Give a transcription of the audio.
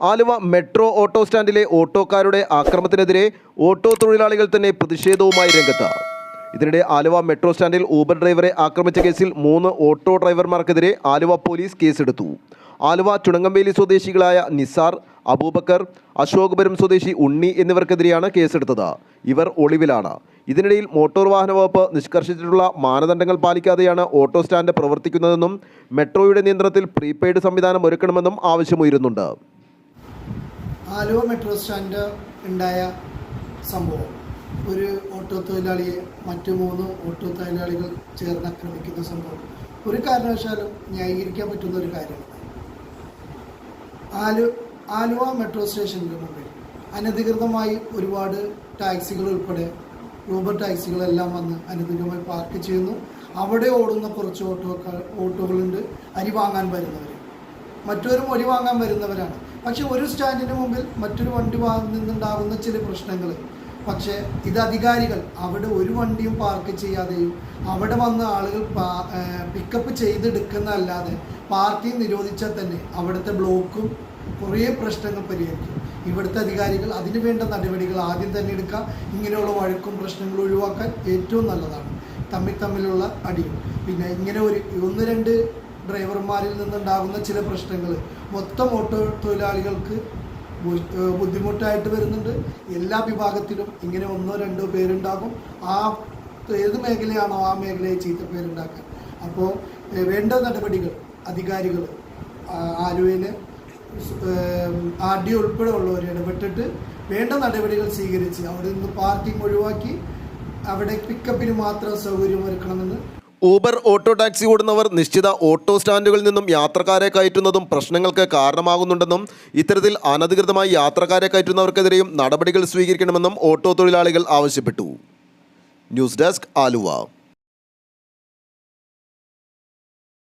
Aluva metro auto സ്റ്റാൻഡിലെ ഓട്ടോക്കാരുടെ ആക്രമണത്തിനെതിരെ auto തൊഴിലാളികൾ തന്നെ പ്രതിഷേധവുമായി രംഗത്ത്. ഇതിനിടെ ആലുവ മെട്രോ സ്റ്റാൻഡിൽ ഊബർ ഡ്രൈവറെ ആക്രമിച്ച കേസിൽ 3 ഓട്ടോ ഡ്രൈവർമാർക്കെതിരെ ആലുവ പോലീസ് കേസെടുത്തു. ആലുവ ചുണങ്ങംവേലി സ്വദേശികളായ നിസാർ, അബൂബക്കർ, അശോകപുരം സ്വദേശി ഉണ്ണി എന്നിവർക്കെതിരെയാണ് കേസെടുത്തത്. ഇവർ ഒളിവിലാണ്. ഇതിനിടയിൽ മോട്ടോർ വാഹന വകുപ്പ് നിഷ്കർഷിച്ചിട്ടുള്ള മാനദണ്ഡങ്ങൾ പാലിക്കാതെയാണ് ഓട്ടോ സ്റ്റാൻഡ് പ്രവർത്തിക്കുന്നതെന്നും മെട്രോയുടെ നിയന്ത്രണത്തിൽ പ്രീപെയ്ഡ് സംവിധാനം ഒരുക്കണമെന്നും ആവശ്യമുയരുന്നുണ്ട്. ആലുവ മെട്രോ സ്റ്റാൻഡ് ഉണ്ടായ സംഭവം ഒരു ഓട്ടോ തൊഴിലാളിയെ മറ്റു 3 ഓട്ടോ തൊഴിലാളികൾ ചേർന്ന് ആക്രമിക്കുന്ന സംഭവം ഒരു കാരണവശാലും ന്യായീകരിക്കാൻ പറ്റുന്ന ഒരു കാര്യമാണ്. ആലുവ മെട്രോ സ്റ്റേഷനിന് മുമ്പിൽ അനധികൃതമായി ഒരുപാട് ടാക്സികൾ ഉൾപ്പെടെ ഊബർ ടാക്സികളെല്ലാം വന്ന് അനധികൃതമായി പാർക്ക് ചെയ്യുന്നു. അവിടെ ഓടുന്ന കുറച്ച് ഓട്ടോകളുണ്ട് അരി വാങ്ങാൻ വരുന്നവർ, മറ്റൊരും അരി വാങ്ങാൻ വരുന്നവരാണ്. പക്ഷെ ഒരു സ്റ്റാൻഡിന് മുമ്പിൽ മറ്റൊരു വണ്ടി നിന്നുണ്ടാകുന്ന ചില പ്രശ്നങ്ങൾ, പക്ഷേ ഇത് അധികാരികൾ അവിടെ ഒരു വണ്ടിയും പാർക്ക് ചെയ്യാതെയും അവിടെ വന്ന ആളുകൾ പിക്കപ്പ് ചെയ്തെടുക്കുന്നതല്ലാതെ പാർക്കിംഗ് നിരോധിച്ചാൽ തന്നെ അവിടുത്തെ ബ്ലോക്കും കുറേ പ്രശ്നങ്ങൾ പരിഹരിക്കും. ഇവിടുത്തെ അധികാരികൾ അതിനു വേണ്ട നടപടികൾ ആദ്യം തന്നെ എടുക്കുക. ഇങ്ങനെയുള്ള വഴക്കും പ്രശ്നങ്ങളും ഒഴിവാക്കാൻ ഏറ്റവും നല്ലതാണ്. തമ്മിലുള്ള അടിയും പിന്നെ ഇങ്ങനെ 1-2 ഡ്രൈവർമാരിൽ നിന്നുണ്ടാകുന്ന ചില പ്രശ്നങ്ങൾ മൊത്തം ഓട്ടോ തൊഴിലാളികൾക്ക് ബുദ്ധിമുട്ടായിട്ട് വരുന്നുണ്ട്. എല്ലാ വിഭാഗത്തിലും ഇങ്ങനെ 1-2 പേരുണ്ടാകും. ഏത് മേഖലയാണോ ആ മേഖലയെ ചീത്തപ്പേരുണ്ടാക്കാൻ. അപ്പോൾ വേണ്ട നടപടികൾ അധികാരികൾ ആലുവയിൽ RDO ഉൾപ്പെടെ ഉള്ളവർ ഇടപെട്ടിട്ട് വേണ്ട നടപടികൾ സ്വീകരിച്ച് അവിടെ നിന്ന് പാർക്കിംഗ് ഒഴിവാക്കി അവിടെ പിക്കപ്പിന് മാത്രം സൗകര്യമൊരുക്കണമെന്ന്. ഊബർ ഓട്ടോ ടാക്സി ഓടുന്നവർ നിശ്ചിത ഓട്ടോ സ്റ്റാൻഡുകളിൽ നിന്നും യാത്രക്കാരെ കയറ്റുന്നതും പ്രശ്നങ്ങൾക്ക് കാരണമാകുന്നുണ്ടെന്നും ഇത്തരത്തിൽ അനധികൃതമായി യാത്രക്കാരെ കയറ്റുന്നവർക്കെതിരെയും നടപടികൾ സ്വീകരിക്കണമെന്നും ഓട്ടോ തൊഴിലാളികൾ ആവശ്യപ്പെട്ടു. News desk, Aluva.